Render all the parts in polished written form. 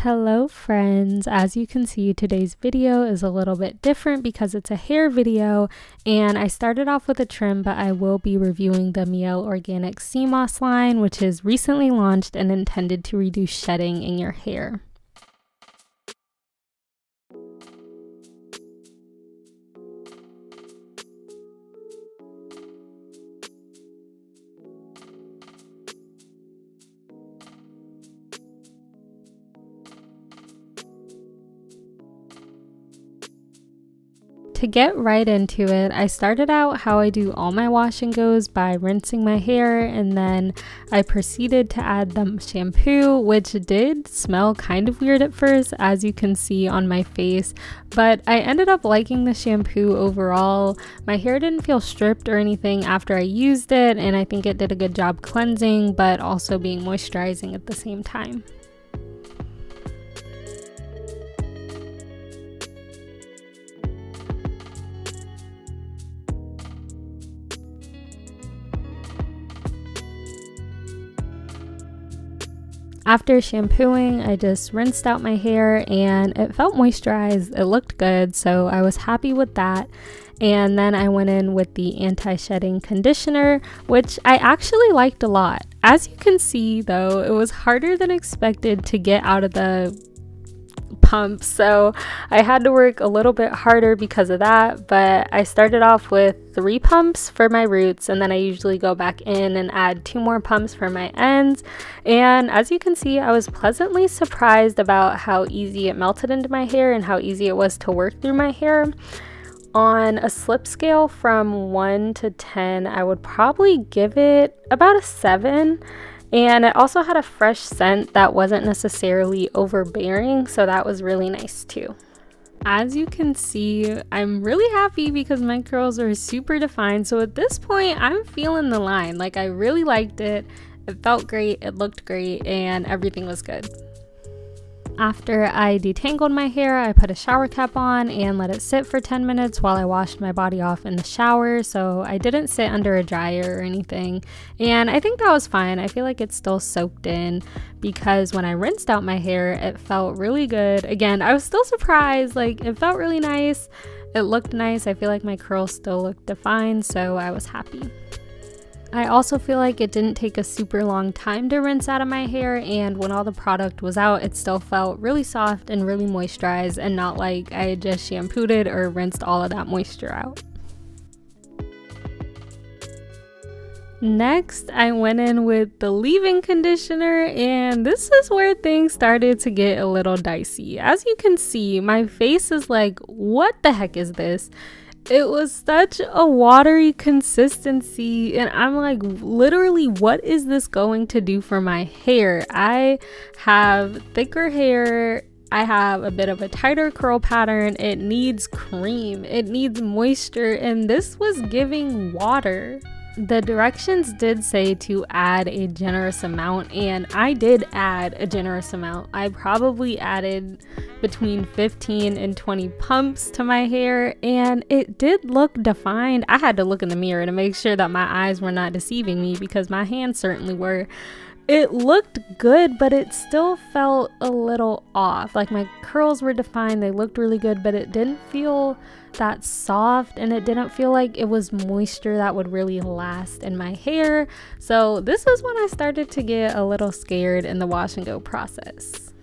Hello friends, as you can see today's video is a little bit different because it's a hair video and I started off with a trim, but I will be reviewing the Mielle Organic Sea Moss line, which is recently launched and intended to reduce shedding in your hair. To get right into it, I started out how I do all my wash and goes by rinsing my hair, and then I proceeded to add the shampoo, which did smell kind of weird at first, as you can see on my face, but I ended up liking the shampoo overall. My hair didn't feel stripped or anything after I used it, and I think it did a good job cleansing but also being moisturizing at the same time. After shampooing, I just rinsed out my hair and it felt moisturized. It looked good, so I was happy with that. And then I went in with the anti-shedding conditioner, which I actually liked a lot. As you can see though, it was harder than expected to get out of the pump, so I had to work a little bit harder because of that, but I started off with 3 pumps for my roots, and then I usually go back in and add 2 more pumps for my ends. And as you can see, I was pleasantly surprised about how easy it melted into my hair and how easy it was to work through my hair. On a slip scale from 1 to 10, I would probably give it about a 7. And it also had a fresh scent that wasn't necessarily overbearing, so that was really nice too. As you can see, I'm really happy because my curls are super defined, so at this point I'm feeling the line. Like, I really liked it. It felt great, it looked great, and everything was good. After I detangled my hair, I put a shower cap on and let it sit for 10 minutes while I washed my body off in the shower, so I didn't sit under a dryer or anything, and I think that was fine. I feel like it's still soaked in because when I rinsed out my hair, it felt really good. Again, I was still surprised, like, it felt really nice, it looked nice. I feel like my curls still looked defined, so I was happy. I also feel like it didn't take a super long time to rinse out of my hair, and when all the product was out, it still felt really soft and really moisturized and not like I had just shampooed it or rinsed all of that moisture out. Next, I went in with the leave-in conditioner, and this is where things started to get a little dicey. As you can see, my face is like, what the heck is this? It was such a watery consistency, and I'm like, literally, what is this going to do for my hair? I have thicker hair, I have a bit of a tighter curl pattern, it needs cream, it needs moisture, and this was giving water. The directions did say to add a generous amount, and I did add a generous amount. I probably added between 15 and 20 pumps to my hair, and it did look defined. I had to look in the mirror to make sure that my eyes were not deceiving me because my hands certainly were. It looked good, but it still felt a little off. Like, my curls were defined, they looked really good, but it didn't feel that soft, and it didn't feel like it was moisture that would really last in my hair. So this is when I started to get a little scared in the wash and go process.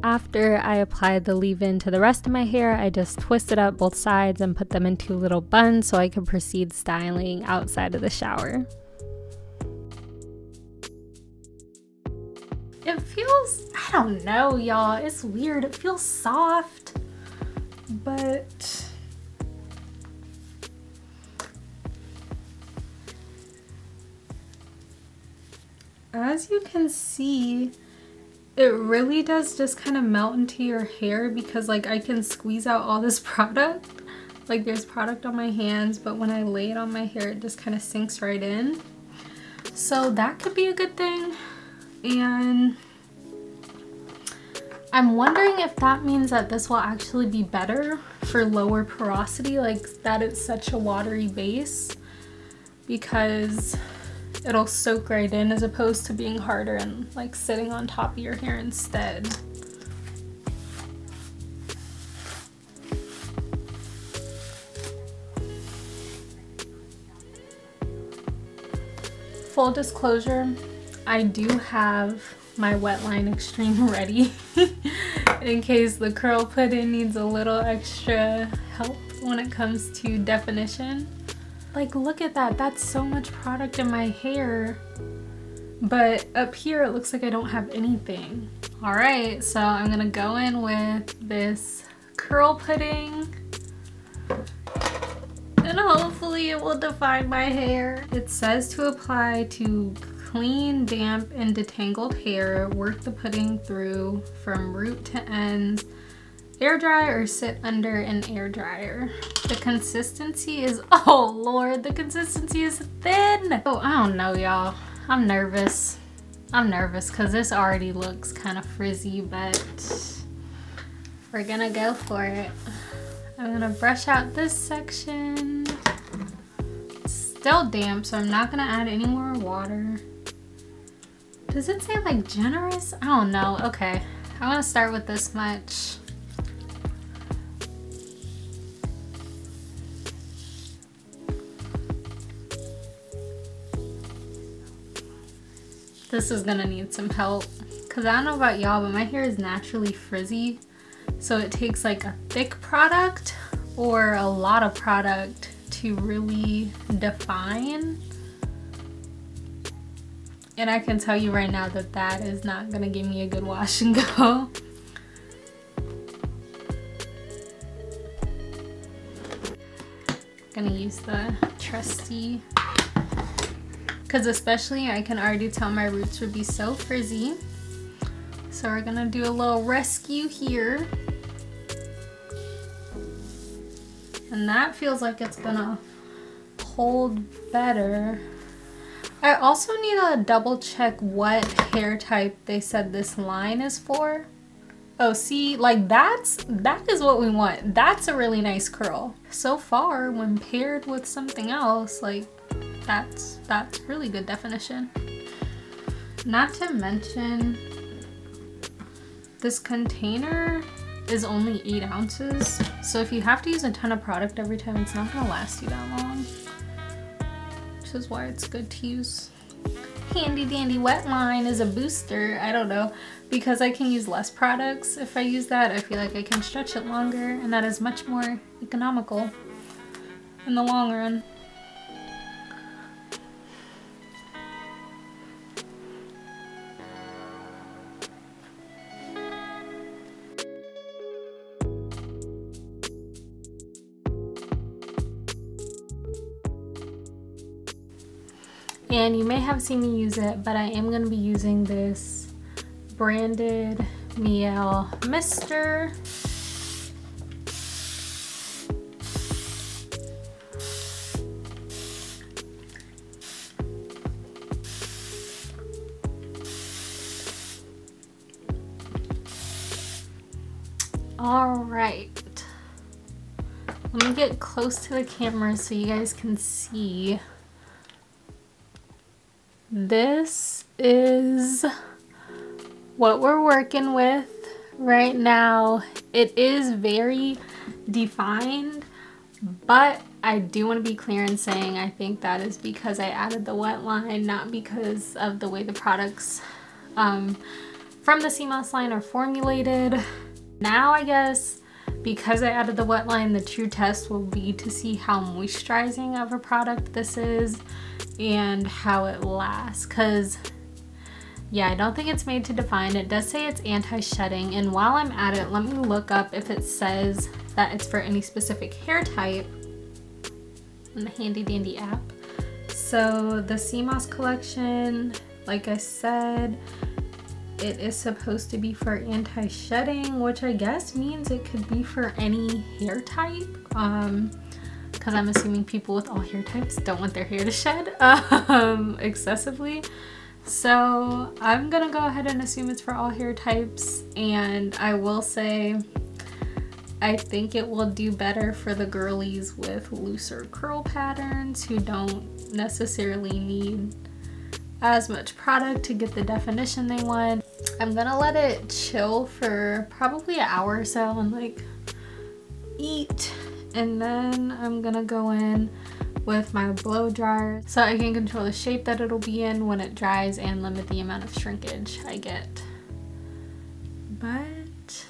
After I applied the leave-in to the rest of my hair, I just twisted up both sides and put them into little buns so I could proceed styling outside of the shower. It feels, I don't know, y'all, it's weird. It feels soft, but as you can see, it really does just kind of melt into your hair because, like, I can squeeze out all this product. Like, there's product on my hands, but when I lay it on my hair, it just kind of sinks right in. So that could be a good thing. And I'm wondering if that means that this will actually be better for lower porosity, like that it's such a watery base, because it'll soak right in as opposed to being harder and like sitting on top of your hair instead. Full disclosure, I do have my Wetline Xtreme ready in case the curl put-in needs a little extra help when it comes to definition. Like, look at that, that's so much product in my hair, but up here it looks like I don't have anything. All right, so I'm gonna go in with this curl pudding and hopefully it will define my hair. It says to apply to clean, damp, and detangled hair. Work the pudding through from root to ends. Air dry or sit under an air dryer. The consistency is, oh Lord, the consistency is thin. Oh, I don't know, y'all. I'm nervous. I'm nervous because this already looks kind of frizzy, but we're gonna go for it. I'm gonna brush out this section. It's still damp, so I'm not gonna add any more water. Does it say like generous? I don't know. Okay, I'm gonna start with this much. This is gonna need some help because I don't know about y'all, but my hair is naturally frizzy. So it takes like a thick product or a lot of product to really define. And I can tell you right now that that is not gonna give me a good wash and go. Gonna use the trusty, because especially I can already tell my roots would be so frizzy. So we're gonna do a little rescue here. And that feels like it's gonna hold better. I also need to double check what hair type they said this line is for. Oh, see, like that is what we want. That's a really nice curl. So far, when paired with something else, like that's really good definition. Not to mention, this container is only 8 ounces. So if you have to use a ton of product every time, it's not gonna last you that long. Which is why it's good to use handy dandy Wetline as a booster. I don't know, because I can use less products. If I use that, I feel like I can stretch it longer, and that is much more economical in the long run. And you may have seen me use it, but I am going to be using this branded Mielle mister. All right. Let me get close to the camera so you guys can see. This is what we're working with right now. It is very defined, but I do want to be clear in saying I think that is because I added the Wetline, not because of the way the products from the CMOS line are formulated. Now I guess because I added the Wetline, the true test will be to see how moisturizing of a product this is and how it lasts, because yeah, I don't think it's made to define. It does say it's anti-shedding, and while I'm at it, let me look up if it says that it's for any specific hair type in the handy dandy app. So the CMOS collection, like I said, it is supposed to be for anti-shedding, which I guess means it could be for any hair type. Because I'm assuming people with all hair types don't want their hair to shed excessively. So I'm gonna go ahead and assume it's for all hair types, and I will say I think it will do better for the girlies with looser curl patterns who don't necessarily need as much product to get the definition they want. I'm gonna let it chill for probably an hour or so and like eat, and then I'm gonna go in with my blow dryer so I can control the shape that it'll be in when it dries and limit the amount of shrinkage I get. But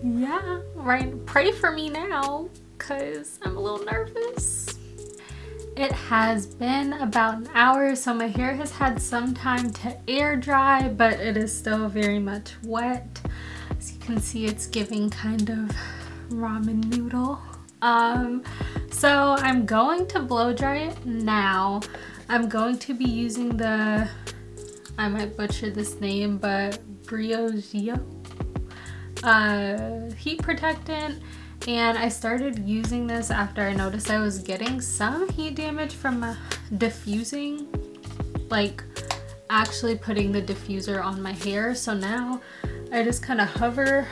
yeah, right, pray for me now because I'm a little nervous. It has been about an hour, so my hair has had some time to air dry, but it is still very much wet. As you can see, it's giving kind of ramen noodle. So I'm going to blow dry it now. I'm going to be using the, I might butcher this name, but Briogeo heat protectant. And I started using this after I noticed I was getting some heat damage from diffusing, like actually putting the diffuser on my hair. So now I just kind of hover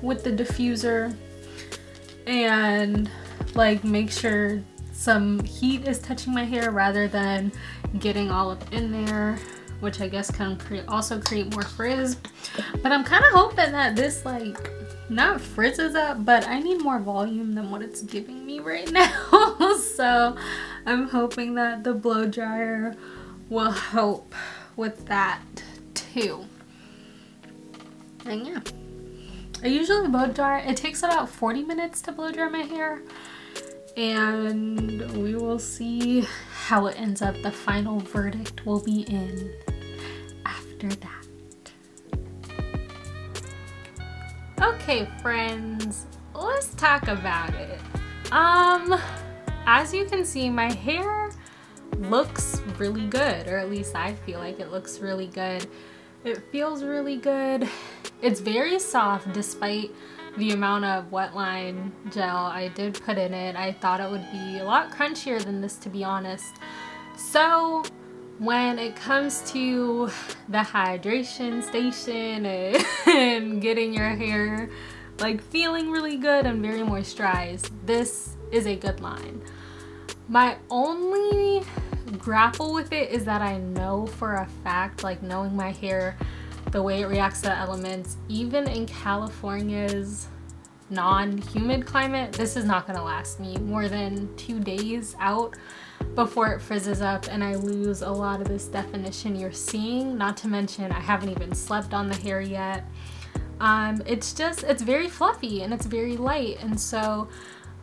with the diffuser and like make sure some heat is touching my hair rather than getting all up in there, which I guess can also create more frizz. But I'm kind of hoping that this like not frizzes up, but I need more volume than what it's giving me right now. So I'm hoping that the blow dryer will help with that too. And yeah, I usually blow dry. It takes about 40 minutes to blow dry my hair, and we will see how it ends up. The final verdict will be in after that. Okay friends, let's talk about it. As you can see, my hair looks really good, or at least I feel like it looks really good. It feels really good. It's very soft despite the amount of Wetline gel I did put in it. I thought it would be a lot crunchier than this, to be honest. So when it comes to the hydration station and getting your hair like feeling really good and very moisturized, this is a good line. My only grapple with it is that I know for a fact, like knowing my hair, the way it reacts to elements, even in California's non-humid climate, this is not gonna last me more than 2 days out before it frizzes up and I lose a lot of this definition you're seeing. Not to mention I haven't even slept on the hair yet. It's very fluffy and it's very light, and so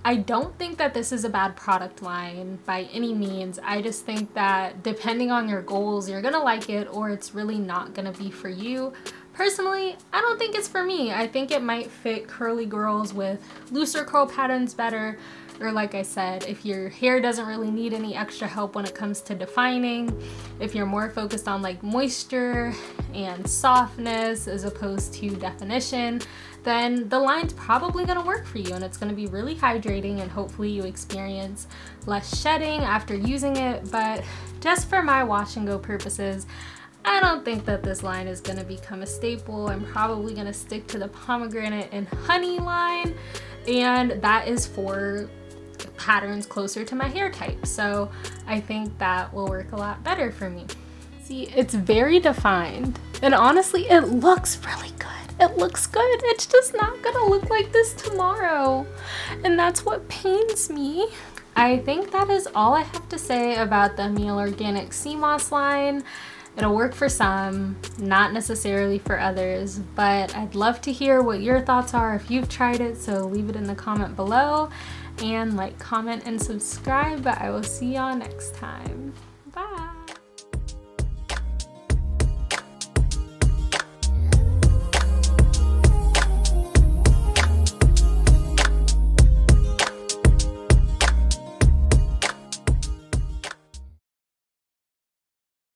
I don't think that this is a bad product line by any means. I just think that depending on your goals, you're gonna like it or it's really not gonna be for you. Personally, I don't think it's for me. I think it might fit curly girls with looser curl patterns better, or like I said, if your hair doesn't really need any extra help when it comes to defining, if you're more focused on like moisture and softness as opposed to definition, then the line's probably gonna work for you and it's gonna be really hydrating and hopefully you experience less shedding after using it. But just for my wash and go purposes, I don't think that this line is gonna become a staple. I'm probably gonna stick to the pomegranate and honey line, and that is for patterns closer to my hair type. So I think that will work a lot better for me. See, it's very defined and honestly it looks really good. It looks good. It's just not gonna look like this tomorrow, and that's what pains me. I think that is all I have to say about the Mielle Organic Sea Moss line. It'll work for some, not necessarily for others, but I'd love to hear what your thoughts are if you've tried it, so leave it in the comment below and like, comment, and subscribe. But I will see y'all next time.